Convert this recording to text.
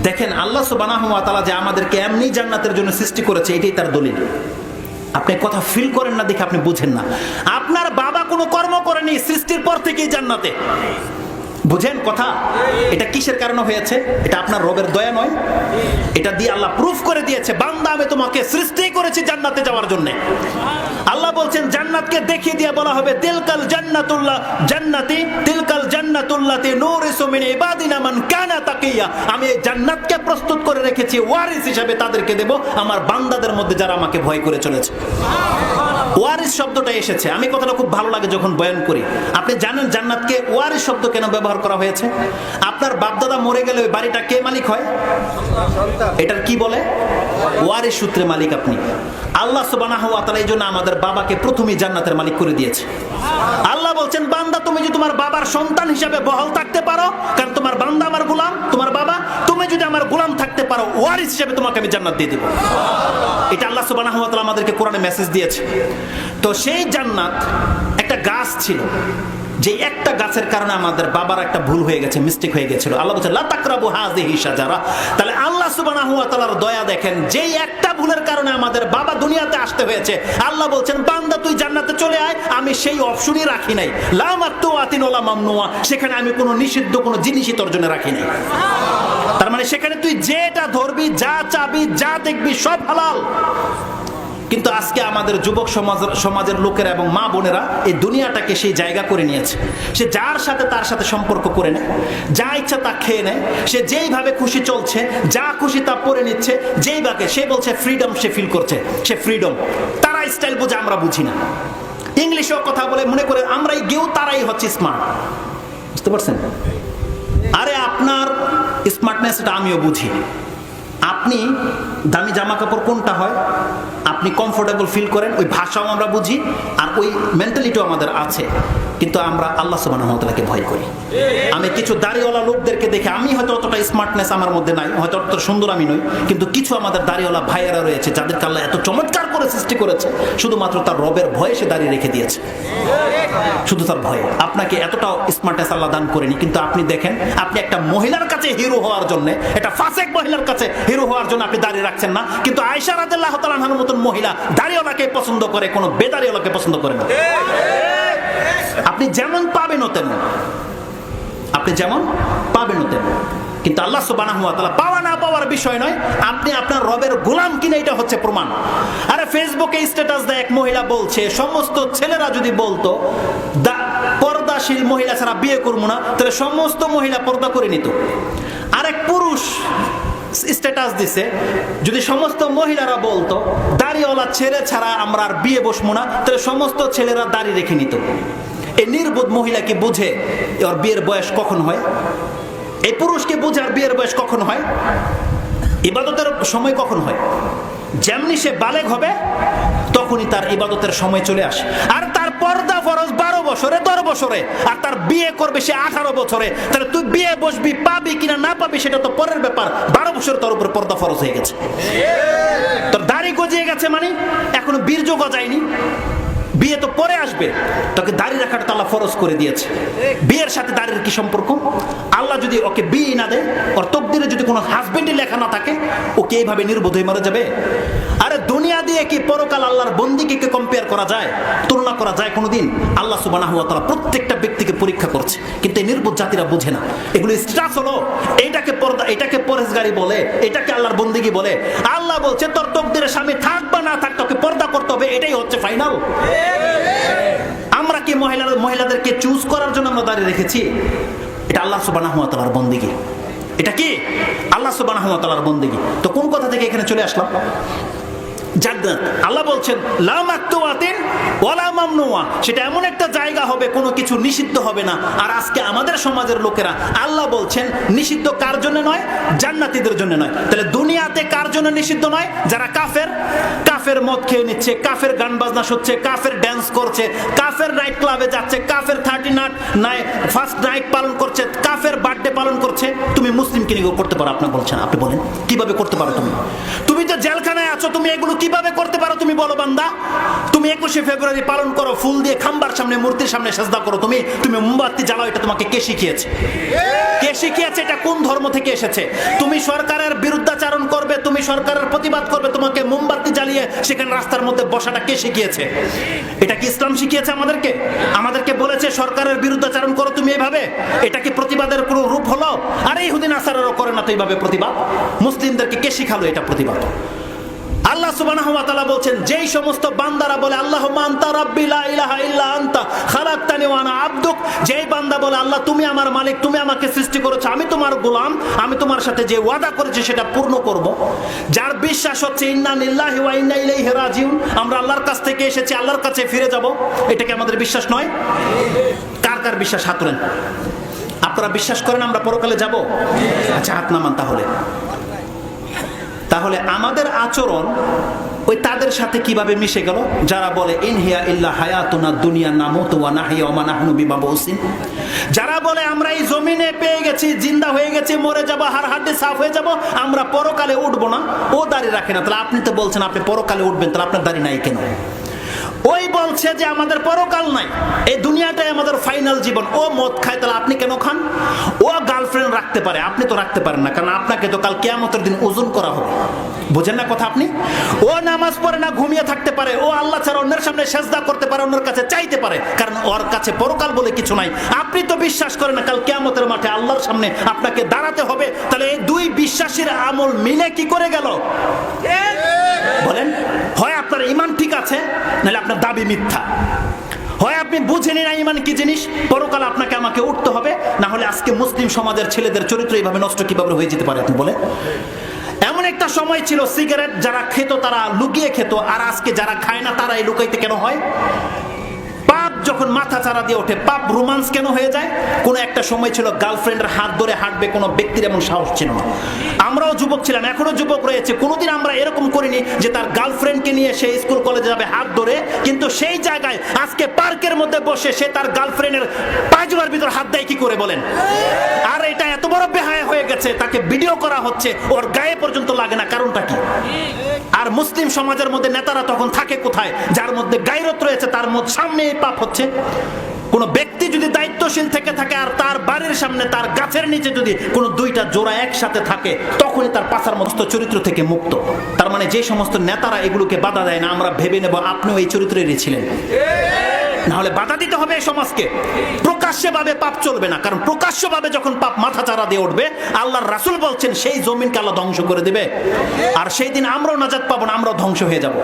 দেখেন আল্লাহ সুবহানাহু ওয়া তাআলা যে আমাদেরকে এমনি জান্নাতের জন্য সৃষ্টি করেছে, এটাই তার দলিল। আপনি কথা ফিল করেন না দেখে আপনি বুঝেন না। আপনার বাবা কোনো কর্ম করেনি, সৃষ্টির পর থেকেই জান্নাতে। বুঝেন কথা? এটা কিসের কারণে হয়েছে? এটা আপনার রবের দয়া নয়, এটা দিয়ে আল্লাহ প্রুফ করে দিয়েছে, বান্দা আমি তোমাকে সৃষ্টি করেছি জান্নাতে যাওয়ার জন্য। আল্লাহ বলছেন জান্নাতকে দেখিয়ে দিয়ে বলা হবে তিলকাল জান্নাতুল্লাহ জান্নাতি তিলকাল জান্নাতুল্লাতি নূরিসু মিন ইবাদিনা মান কানা তাকিয়া। আমি এই জান্নাতকে প্রস্তুত করে রেখেছি ওয়ারিস হিসেবে, তাদেরকে দেব আমার বান্দাদের মধ্যে যারা আমাকে ভয় করে চলেছে। ওয়ারিস শব্দটা এসেছে, আমি কথাটা খুব ভালো লাগে যখন বয়ান করি। আপনি জানেন জান্নাতকে ওয়ারিস শব্দ কেন ব্যবহার করা হয়েছে? আপনার বাপদাদা মরে গেলে ওই বাড়িটা কে মালিক হয়? এটার কি বলে? ওয়ারিস সূত্রে মালিক আপনি। আল্লাহ সুবহানাহু ওয়া তাআলা এই জন্য আমাদের বাবাকে প্রথমেই জান্নাতের মালিক করে দিয়েছে। আল্লাহ বলছেন বান্দা তুমি যদি তোমার বাবার সন্তান হিসাবে বহাল থাকতে পারো, কারণ তোমার বান্দা আমার গোলাম, তোমার বাবা, তুমি যদি আমার গোলাম থাকতে পারো, ওয়ারিস হিসেবে তোমাকে আমি জান্নাত দিয়ে দেব। এটা আল্লাহ সুবহানাহু ওয়া তাআলা আমাদেরকে কোরআনে মেসেজ দিয়েছে। তো সেই জান্নাত একটা গাছ ছিল, যে একটা গাছের কারণে আমাদের বাবার একটা ভুল হয়ে গেছে, মিস্টেক হয়ে গেছিল। আল্লাহ বলছেন লা তাকরাবু হাযিহি শাজারা। তাহলে আল্লাহ সুবহানাহু ওয়া তাআলার দয়া দেখেন, যেই একটা ভুলের কারণে আমাদের বাবা দুনিয়াতে আসতে হয়েছে, আল্লাহ বলছেন বান্দা তুই জান্নাতে চলে আয়, আমি সেই অপশনই রাখি নাই। লা মাকতুআতিন ওয়ালা মামনুআ, সেখানে আমি কোনো নিষিদ্ধ কোনো জিনিসই তোর জন্য রাখি নাই। তার মানে সেখানে তুই যেটা ধরবি, যা চাবি, যা দেখবি সব হালাল। কিন্তু আজকে আমাদের যুবক সমাজের লোকেরা এবং মা বোনেরা এই দুনিয়াটাকে সেই জায়গা করে নিয়েছে। সে যার সাথে তার সাথে সম্পর্ক করে নেয়, যা ইচ্ছা তা খেয়ে নেয়, সে যেইভাবে খুশি চলছে, যা খুশি তা পরে নিচ্ছে, যেইভাবে সে বলছে ফ্রিডম সে ফিল করছে, সে ফ্রিডম। তারা স্টাইল বোঝে, আমরা বুঝি না। ইংলিশেও কথা বলে মনে করে আমরাই গেও, তারাই হচ্ছে স্মার্ট। বুঝতে পারছেন? আরে আপনার স্মার্টনেস এটা আমিও বুঝি। আপনি দামি জামা কাপড় কোনটা হয় আপনি কমফোর্টেবল ফিল করেন, ওই ভাষাও আমরা বুঝি, আর ওই মেন্টালিটিও আমাদের আছে। কিন্তু আমরা আল্লাহ সুবহানাহু ওয়া তাআলাকে ভয় করি। আমি কিছু দাড়িওয়ালা লোকদেরকে দেখে, আমি হয়তো অতটা স্মার্টনেস আমার মধ্যে নাই, হয়তো অতটা সুন্দর আমি নই, কিন্তু কিছু আমাদের দাড়িওয়ালা ভাইয়েরা রয়েছে যাদেরকে আল্লাহ এত চমৎকার করে সৃষ্টি করেছে, শুধুমাত্র তার রবের ভয়ে সে দাঁড়িয়ে রেখে দিয়েছে, শুধু তার ভয়ে। আপনাকে এতটাও স্মার্টনেস আল্লাহ দান করেনি, কিন্তু আপনি দেখেন আপনি একটা মহিলার কাছে হিরো হওয়ার জন্য, একটা ফাসেক মহিলার কাছে হিরো হওয়ার জন্য আপনি দাঁড়িয়ে রাখছেন না, কিন্তু আয়েশা রাদিয়াল্লাহু তাআলা আনহার মতন মহিলা দাড়িওয়ালাকে পছন্দ করে, কোনো বেদাড়িওয়ালাকে পছন্দ করে না। আপনি যেমন পাবেন ও তেমন, আপনি যেমন পাবেন ও তেমন। কিন্তু আল্লাহ সুবহানাহু ওয়া তাআলা পাওয়া না পাওয়ার বিষয় নয়, আপনি আপনার রবের গোলাম কিনা এটা হচ্ছে প্রমাণ। আরে ফেসবুকে স্ট্যাটাস দেয় এক মহিলা বলছে, সমস্ত ছেলেরা যদি বলতো পর্দাশীল মহিলা ছাড়া বিয়ে করবো না, তাহলে সমস্ত মহিলা পর্দা করে নিত। আরেক পুরুষ স্ট্যাটাস দিছে, যদি সমস্ত মহিলারা বলতো দাড়িওয়ালা ছেলে ছাড়া আমরা আর বিয়ে বসবো না, তাহলে সমস্ত ছেলেরা দাড়ি রেখে নিত। এই নির্বোধ মহিলা কি বুঝে ওর বিয়ের বয়স কখন হয়? এই পুরুষকে বুঝে আর বিয়ের বয়স কখন হয়? ইবাদতের সময় কখন হয়? যেমনি সে বালেগ হবে তখনই তার ইবাদতের সময় চলে আসে। আর তার পর্দা ফরজ 12 বছরে 10 বছরে, আর তার বিয়ে করবে সে 18 বছরে। তাহলে তুই বিয়ে বসবি, পাবি কিনা না পাবি সেটা তো পরের ব্যাপার। 12 বছর তোর উপর পর্দা ফরজ হয়ে গেছে, তোর দাড়ি গজিয়ে গেছে, মানে এখনো বীর্য গজায়নি, বিয়ে তো পরে আসবে, তোকে দাড়ি রাখাটা তো আল্লাহ ফরজ করে দিয়েছে। বিয়ের সাথে দাড়ির কি সম্পর্ক? আল্লাহ যদি ওকে বিয়ে না দেয়, ওর তকদিরে যদি কোনো হাজবেন্ডই লেখা না থাকে, ওকে এইভাবে নির্বোধ হয়ে মারা যাবে? আরে দুনিয়া দিয়ে কি পরকাল আল্লাহর বন্দিকে কম্পেয়ার করা যায়, তুলনা করা যায় কোনোদিন? আল্লাহ সুবহানাহু ওয়া তাআলা প্রত্যেকটা ব্যক্তিকে পরীক্ষা করছে, কিন্তু এই নির্বোধ জাতিরা বোঝে না। এগুলো স্ট্যাটাস হলো, এইটাকে পর্দা, এটাকে পরহেজগারি বলে, এটাকে আল্লাহর বন্দিগি বলে। আল্লাহ বলছে তোর তকদিরে স্বামী থাক বা না থাক, তোকে পর্দা করতে হবে, এটাই হচ্ছে ফাইনাল। আমরা কি মহিলাদেরকে চুজ করার জন্য আমরা দাঁড়িয়ে রেখেছি? এটা আল্লাহ সুবহানাহু ওয়া তাআলার বন্দেগী। এটা কি আল্লাহ সুবহানাহু ওয়া তাআলার বন্দেগী। তো কোন কথা থেকে এখানে চলে আসলাম? জান্নাত। আল্লাহ বলছেন লা মাকতুআতিন ওয়ালা মামনুআ, সেটা এমন একটা জায়গা হবে কোনো কিছু নিষিদ্ধ হবে না। আর আজকে আমাদের সমাজের লোকেরা, আল্লাহ বলছেন নিষিদ্ধ কার জন্য নয়? জান্নাতীদের জন্য নয়। তাহলে দুনিয়াতে কার জন্য নিষিদ্ধ নয়? যারা কাফের, কাফের মদ খেয়ে নিচ্ছে, কাফের গান বাজনা শুনছে, কাফের ড্যান্স করছে, কাফের নাইট ক্লাবে যাচ্ছে, কাফের 39 ফার্স্ট নাইট পালন করছে, কাফের বার্থডে পালন করছে। তুমি মুসলিম কি করতে পারো? আপনি বলছেন, আপনি বলেন কিভাবে করতে পারো? তুমি তো জেলখানায় আছো, তুমি এগুলো কিভাবে করতে পারো? তুমি বলো বান্দা। তুমি 21শে ফেব্রুয়ারি পালন করো, ফুল দিয়ে খাম্বার সামনে, মূর্তির সামনে সেজদা করো, তুমি মোমবাতি জ্বালাও, এটা তোমাকে কে শিখিয়েছে? কে শিখিয়েছে? এটা কোন ধর্ম থেকে এসেছে? তুমি সরকারের বিরুদ্ধাচারণ করবে, তুমি সরকারের প্রতিবাদ করবে, তোমাকে মোমবাতি জ্বালিয়ে সেখানে রাস্তার মধ্যে বসাটা কে শিখিয়েছে? এটা কি ইসলাম শিখিয়েছে আমাদেরকে? আমাদেরকে বলেছে সরকারের বিরুদ্ধাচারণ করো তুমি এভাবে? এটা কি প্রতিবাদের কোনো রূপ হলো? আর ইহুদি নাসারারও করে না তো এইভাবে প্রতিবাদ। মুসলিমদেরকে কে শিখালো এটা প্রতিবাদ? আল্লাহ সুবহানাহু ওয়া তাআলা বলছেন, যেই সমস্ত বান্দারা বলে আল্লাহুম্মা আনতা রাব্বি লা ইলাহা ইল্লা আনতা খালাকতানি ওয়া আনা আবদুক, যেই বান্দা বলে আল্লাহ তুমি আমার মালিক, তুমি আমাকে সৃষ্টি করেছো, আমি তোমার গোলাম, আমি তোমার সাথে যে ওয়াদা করেছি সেটা পূর্ণ করব, যার বিশ্বাস হচ্ছে ইন্না লিল্লাহি ওয়া ইন্না ইলাইহি রাজিউন, আমরা আল্লাহর কাছ থেকে এসেছি, আল্লাহর কাছে ফিরে যাব, এটা কি আমাদের বিশ্বাস নয়? কার কার বিশ্বাস? হাত তোলেন। আপনারা বিশ্বাস করেন আমরা পরকালে যাব? আচ্ছা, হাত নামান। তাহলে আমাদের আচরণ ওই তাদের সাথে কিভাবে মিশে গেল যারা বলে ইনহিয়া ইল্লা হায়াতুনা দুনিয়া নামুতু ওয়া নাহইয়া ওয়া মা নাহনু বিমাবউসিন, যারা বলে আমরা এই জমিনে পেয়ে গেছি, জিন্দা হয়ে গেছি, মরে যাব, হাড় হাড্ডি সাফ হয়ে যাব, আমরা পরকালে উঠবো না। ও দাড়ি রাখে না, তাহলে আপনি তো বলছেন আপনি পরকালে উঠবেন, তাহলে আপনার দাড়ি নাই কেন? ওই বলছে যে আমাদের পরকাল নাই, এই দুনিয়াটাই আমাদের ফাইনাল জীবন। ও মদ খায়, তাহলে আপনি কেন খান? ও গার্লফ্রেন্ড রাখতে পারে, আপনি তো রাখতে পারেন না, কারণ আপনাকে তো কাল কিয়ামতের দিন ওজন করা হবে। বুঝেন না কথা আপনি? ও নামাজ পড়ে না, ঘুমিয়ে থাকতে পারে, ও আল্লাহ ছাড়া অন্যের সামনে সেজদা করতে পারে, অন্যের কাছে চাইতে পারে, কারণ ওর কাছে পরকাল বলে কিছু নাই। আপনি তো বিশ্বাস করেন না কাল কিয়ামতের মাঠে আল্লাহর সামনে আপনাকে দাঁড়াতে হবে। তাহলে এই দুই বিশ্বাসের আমল মিলে কি করে গেল বলেন? হয় আপনার ঈমান ঠিক আছে, নাহলে আপনার দাবি মিথ্যা। হয় আপনি বুঝেনি না ঈমান কি জিনিস, পরকাল আপনাকে আমাকে উঠতে হবে, না হলে আজকে মুসলিম সমাজের ছেলেদের চরিত্র এইভাবে নষ্ট কিভাবে হয়ে যেতে পারে আপনি বলে? এমন একটা সময় ছিল সিগারেট যারা খেত তারা লুকিয়ে খেত, আর আজকে যারা খায় না তারা এই লুকাইতে কেন হয়? পাপ যখন মাথা চারা দিয়ে ওঠে, পাপ রোমান্স কেন হয়ে যায়? কোন একটা সময় ছিল গার্লফ্রেন্ডের হাত ধরে হাঁটবে কোনো ব্যক্তির এমন সাহস ছিল না। আমরাও যুবক ছিলাম, এখনো যুবক রয়েছে, কোনোদিন আমরা এরকম করিনি যে তার গার্লফ্রেন্ডকে নিয়ে সে স্কুল কলেজে যাবে হাত ধরে, কিন্তু সেই জায়গায় আজকে পার্কের মধ্যে বসে সে তার গার্লফ্রেন্ডের পায়জুমার ভিতর হাত দেয় কি করে বলেন? আর এটা এত বড় বেহায়া হয়ে গেছে, তাকে ভিডিও করা হচ্ছে, ওর গায়ে পর্যন্ত লাগে না, কারণটা কি? আর মুসলিম সমাজের মধ্যে নেতারা তখন থাকে কোথায়? যার মধ্যে গায়রত রয়েছে তার মধ্যে সামনে পাপ হচ্ছে। কোন ব্যক্তি যদি দায়িত্বশীল থেকে থাকে আর তার বাড়ির সামনে তার গাছের নিচে যদি কোনো দুইটা জোড়া একসাথে থাকে, তখনই তার পাছার মস্ত চরিত্র থেকে মুক্ত। তার মানে যে সমস্ত নেতারা এগুলোকে বাধা দেয় না, আমরা ভেবে নেব আপনিও এই চরিত্রেরই ছিলেন, না হলে বাধা দিতে হবে এই সমাজকে। প্রকাশ্যে ভাবে পাপ চলবে না, কারণ প্রকাশ্য ভাবে যখন পাপ মাথা চারা দিয়ে উঠবে, আল্লাহর রাসূল বলছেন সেই জমিনকে আল্লাহ ধ্বংস করে দিবে, আর সেই দিন আমরাও নাজাত পাবো না, আমরাও ধ্বংস হয়ে যাব।